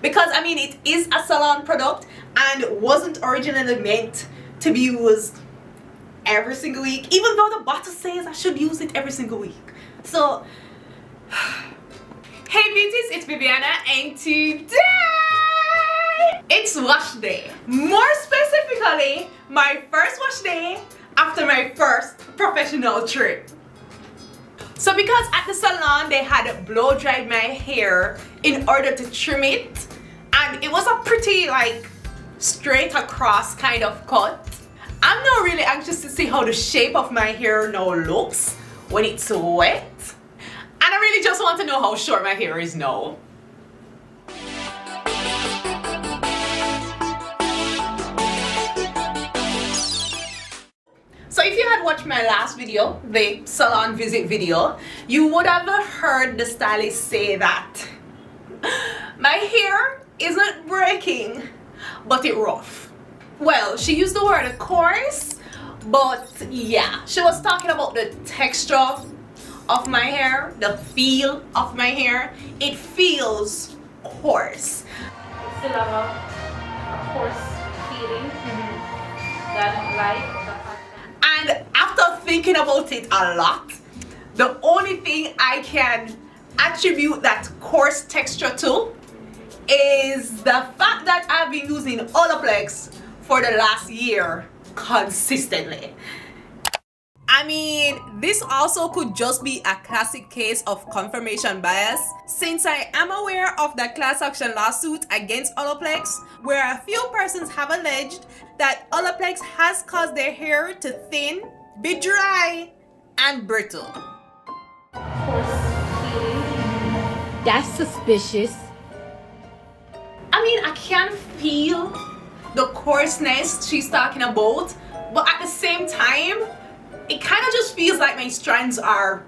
because I mean it is a salon product and wasn't originally meant to be used every single week, even though the bottle says I should use it every single week. So hey beauties, it's Viviana, and today it's wash day. More specifically, my first wash day after my first professional trip. So because at the salon they had blow dried my hair in order to trim it, and it was a pretty like straight across kind of cut. I'm now really anxious to see how the shape of my hair now looks when it's wet, and I really just want to know how short my hair is now. So if you had watched my last video, the salon visit video, you would have heard the stylist say that my hair isn't breaking, but it's rough. Well, she used the word coarse, but yeah, she was talking about the texture of my hair, the feel of my hair. It feels coarse. It still have a coarse feeling that I like. And after thinking about it a lot, the only thing I can attribute that coarse texture to is the fact that I've been using OLAPLEX for the last year consistently. I mean, this also could just be a classic case of confirmation bias, since I am aware of the class action lawsuit against OLAPLEX, where a few persons have alleged that OLAPLEX has caused their hair to thin, be dry, and brittle. Coarse feeling. That's suspicious. I mean, I can feel the coarseness she's talking about, but at the same time, it kind of just feels like my strands are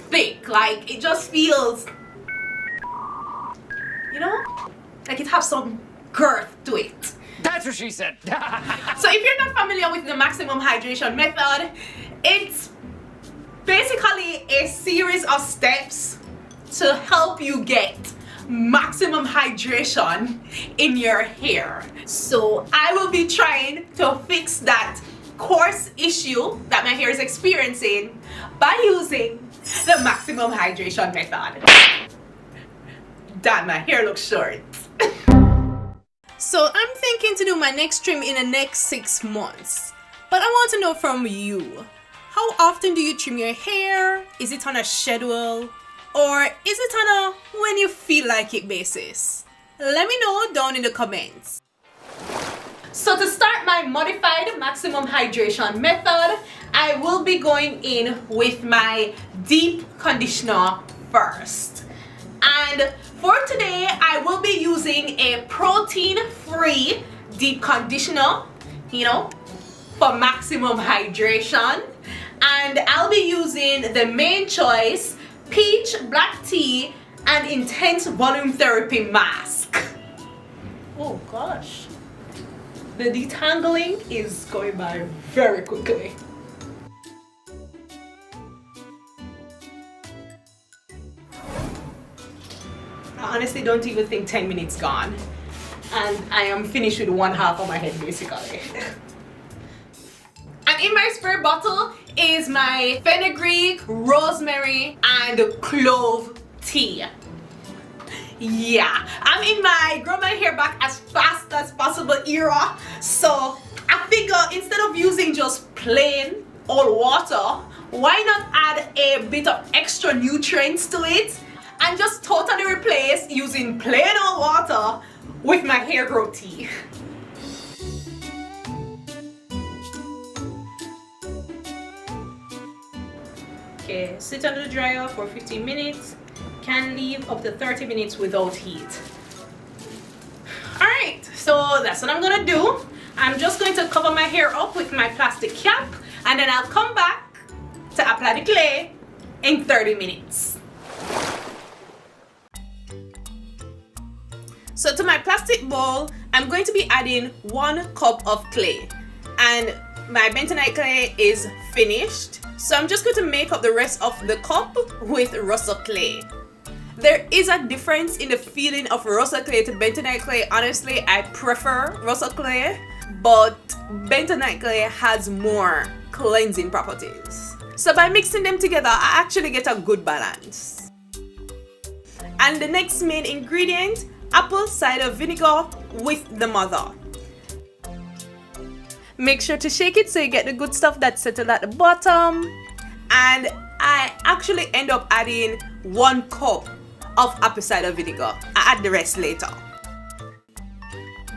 thick. Like, it just feels, you know, like it has some girth to it. That's what she said. So if you're not familiar with the maximum hydration method, it's basically a series of steps to help you get maximum hydration in your hair. So I will be trying to fix that coarse issue that my hair is experiencing by using the maximum hydration method. Damn, my hair looks short. So I'm thinking to do my next trim in the next 6 months. But I want to know from you, how often do you trim your hair? Is it on a schedule? Or is it on a when you feel like it basis? Let me know down in the comments. So to start my modified maximum hydration method, I will be going in with my deep conditioner first. And for today, I will be using a protein-free deep conditioner, you know, for maximum hydration. And I'll be using the Main Choice Peach Black Tea and Intense Volume Therapy Mask. Oh gosh. The detangling is going by very quickly. I honestly don't even think 10 minutes gone. And I am finished with one half of my head basically. And in my spray bottle is my fenugreek, rosemary, and clove tea. Yeah, I'm in my grow my hair back as fast as possible era, so I figure instead of using just plain old water, why not add a bit of extra nutrients to it and just totally replace using plain old water with my hair growth tea. Okay, sit under the dryer for 15 minutes. Can leave up to 30 minutes without heat. Alright, so that's what I'm gonna do. I'm just going to cover my hair up with my plastic cap, and then I'll come back to apply the clay in 30 minutes. So to my plastic bowl, I'm going to be adding 1 cup of clay, and my bentonite clay is finished. So I'm just going to make up the rest of the cup with russet clay. There is a difference in the feeling of rosa clay to bentonite clay. Honestly, I prefer rosa clay, but bentonite clay has more cleansing properties. So by mixing them together, I actually get a good balance. And the next main ingredient, apple cider vinegar with the mother. Make sure to shake it so you get the good stuff that's settled at the bottom. And I actually end up adding 1 cup of apple cider vinegar. I add the rest later.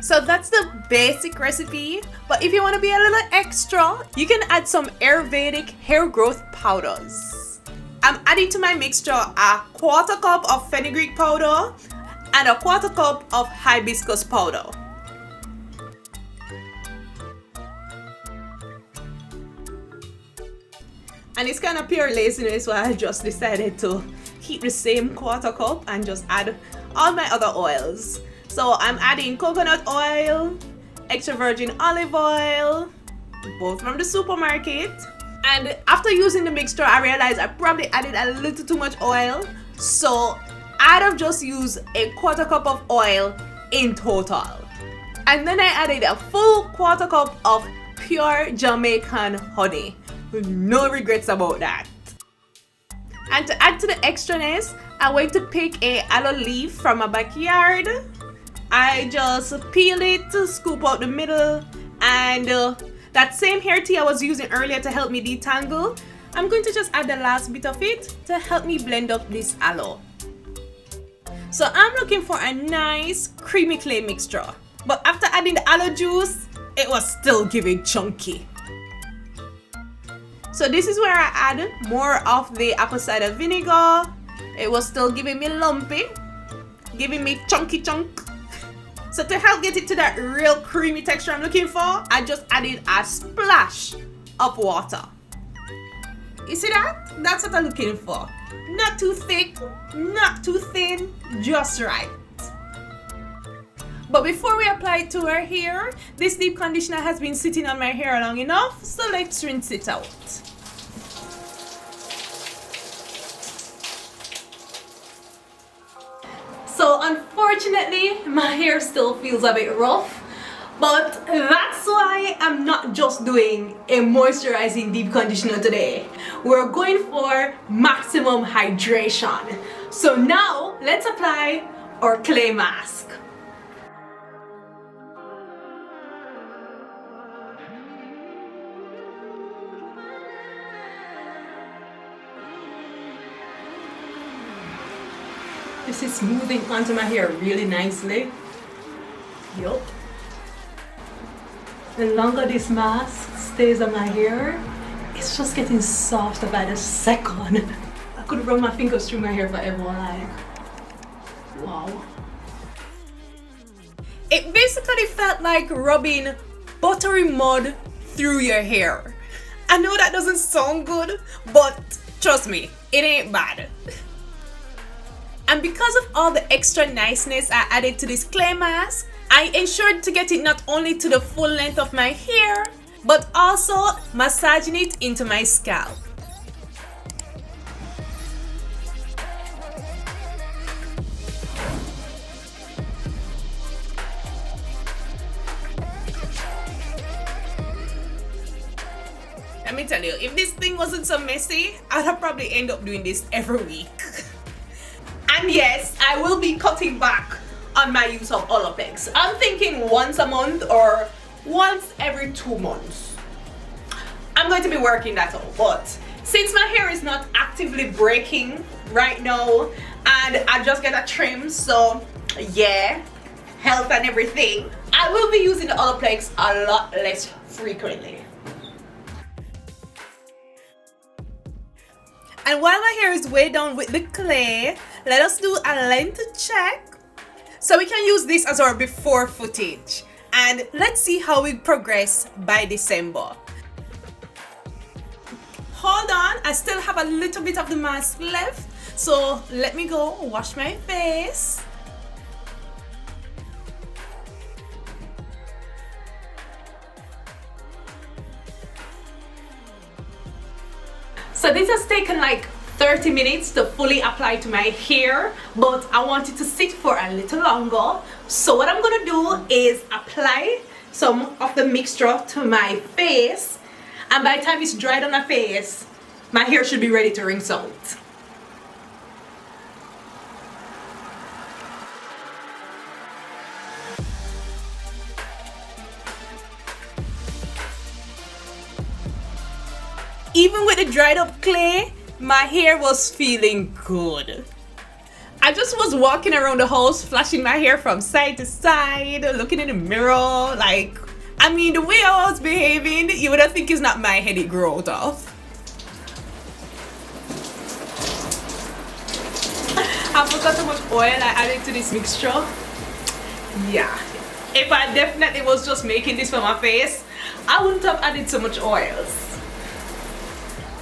So that's the basic recipe, but if you want to be a little extra, you can add some Ayurvedic hair growth powders. I'm adding to my mixture a 1/4 cup of fenugreek powder and a 1/4 cup of hibiscus powder. And it's kind of pure laziness, so I just decided to keep the same 1/4 cup and just add all my other oils. So I'm adding coconut oil, extra virgin olive oil, both from the supermarket. And after using the mixture, I realized I probably added a little too much oil. So I'd have just used a 1/4 cup of oil in total. And then I added a full 1/4 cup of pure Jamaican honey. No regrets about that. And to add to the extraness, I went to pick a aloe leaf from my backyard. I just peel it, scoop out the middle, and that same hair tea I was using earlier to help me detangle, I'm going to just add the last bit of it to help me blend up this aloe. So I'm looking for a nice creamy clay mixture, but after adding the aloe juice, it was still giving chunky. So this is where I add more of the apple cider vinegar. It was still giving me lumpy, giving me chunky chunk. So to help get it to that real creamy texture I'm looking for, I just added a splash of water. You see that? That's what I'm looking for. Not too thick, not too thin, just right. But before we apply it to our hair, this deep conditioner has been sitting on my hair long enough, so let's rinse it out. So unfortunately, my hair still feels a bit rough, but that's why I'm not just doing a moisturizing deep conditioner today. We're going for maximum hydration. So now let's apply our clay mask. This is smoothing onto my hair really nicely. Yup. The longer this mask stays on my hair, it's just getting softer by the second. I could run my fingers through my hair forever, like, wow. It basically felt like rubbing buttery mud through your hair. I know that doesn't sound good, but trust me, it ain't bad. And because of all the extra niceness I added to this clay mask, I ensured to get it not only to the full length of my hair, but also massaging it into my scalp. Let me tell you, if this thing wasn't so messy, I'd have probably end up doing this every week. And yes, I will be cutting back on my use of OLAPLEX. I'm thinking once a month or once every 2 months. I'm going to be working that out, but since my hair is not actively breaking right now and I just get a trim, so yeah, health and everything, I will be using the OLAPLEX a lot less frequently. And while my hair is way down with the clay, let us do a length check. So we can use this as our before footage. And let's see how we progress by December. Hold on, I still have a little bit of the mask left. So let me go wash my face. So this has taken like 30 minutes to fully apply to my hair, but I want it to sit for a little longer. So what I'm gonna do is apply some of the mixture to my face, and by the time it's dried on my face, my hair should be ready to rinse out. Even with the dried up clay, my hair was feeling good. I just was walking around the house, flashing my hair from side to side, looking in the mirror, like, I mean, the way I was behaving, you would think it's not my head it grew out of. I forgot how much oil I added to this mixture. Yeah, if I definitely was just making this for my face, I wouldn't have added so much oils.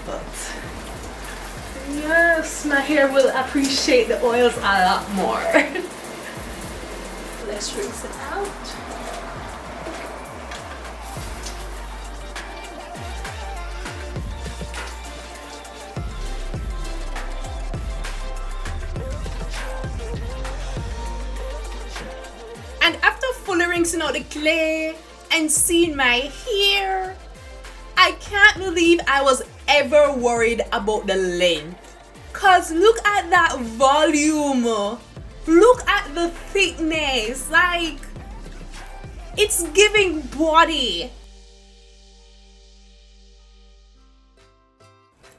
But yes, my hair will appreciate the oils a lot more. Let's rinse it out. And after fully rinsing out the clay and seeing my hair, I can't believe I was ever worried about the length. Cause look at that volume. Look at the thickness. Like, it's giving body.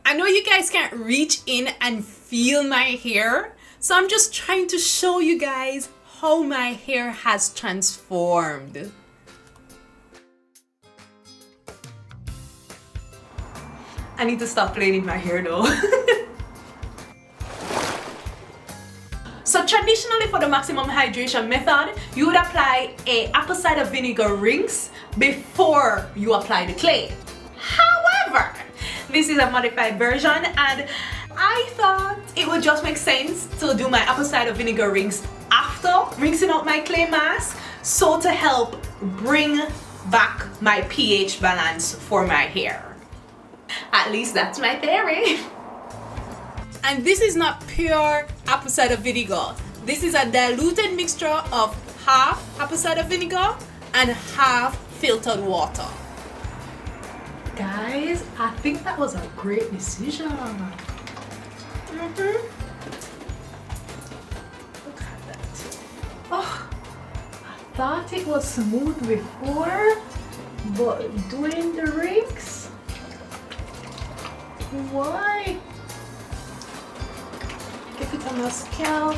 I know you guys can't reach in and feel my hair, so I'm just trying to show you guys how my hair has transformed. I need to stop playing with my hair though. So traditionally for the maximum hydration method, you would apply a apple cider vinegar rinse before you apply the clay. However, this is a modified version, and I thought it would just make sense to do my apple cider vinegar rinse after rinsing out my clay mask, so to help bring back my pH balance for my hair. At least that's my theory. And this is not pure apple cider vinegar. This is a diluted mixture of half apple cider vinegar and half filtered water. Guys, I think that was a great decision. Look at that. Oh, I thought it was smooth before, but doing the rinse, why? Get it on my scalp.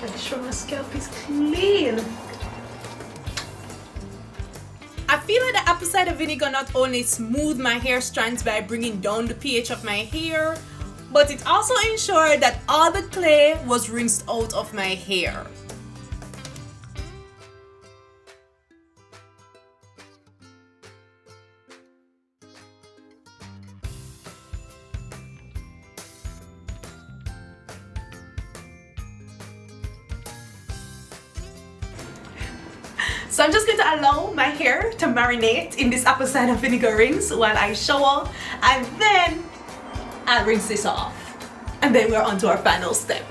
Make sure my scalp is clean. I feel like the apple cider vinegar not only smooth my hair strands by bringing down the pH of my hair, but it also ensured that all the clay was rinsed out of my hair. So I'm just going to allow my hair to marinate in this apple cider vinegar rinse while I shower, and then I'll rinse this off. And then we're on to our final step.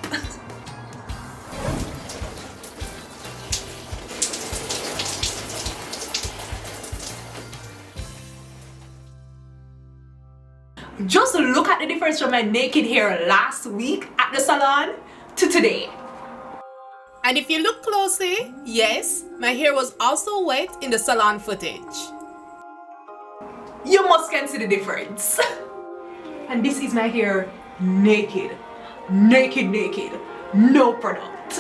Just look at the difference from my naked hair last week at the salon to today. And if you look closely, yes, my hair was also wet in the salon footage. You must can see the difference. And this is my hair naked, no product.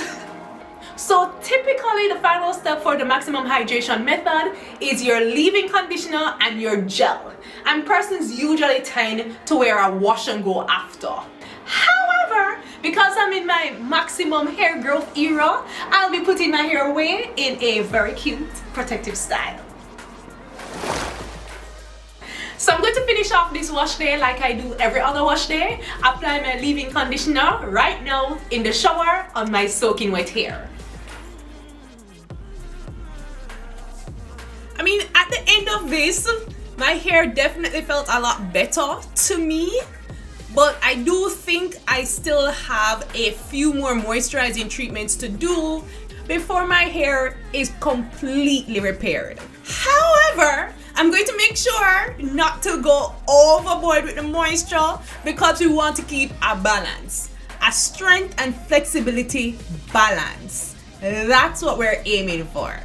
So typically the final step for the maximum hydration method is your leave-in conditioner and your gel. And persons usually tend to wear a wash and go after. However, because I'm in my maximum hair growth era, I'll be putting my hair away in a very cute protective style. So I'm going to finish off this wash day like I do every other wash day. Apply my leave-in conditioner right now in the shower on my soaking wet hair. I mean, at the end of this, my hair definitely felt a lot better to me. but I do think I still have a few more moisturizing treatments to do before my hair is completely repaired. However, I'm going to make sure not to go overboard with the moisture because we want to keep a balance, a strength and flexibility balance. That's what we're aiming for.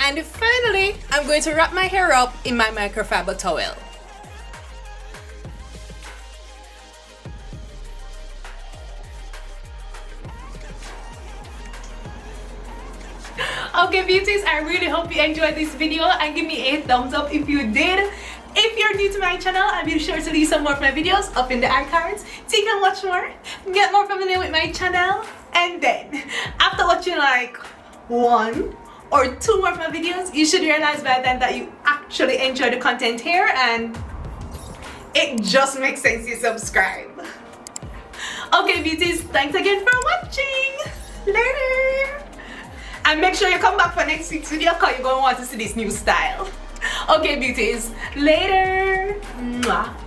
And finally, I'm going to wrap my hair up in my microfiber towel. Okay beauties, I really hope you enjoyed this video and give me a thumbs up if you did. If you're new to my channel, I'll be sure to leave some more of my videos up in the iCards so you can watch more, get more familiar with my channel, and then after watching like 1 or 2 more of my videos, you should realize by then that you actually enjoy the content here and it just makes sense you subscribe. Okay beauties, thanks again for watching. Later. And make sure you come back for next week's video because you're going to want to see this new style. Okay beauties, later. Mwah.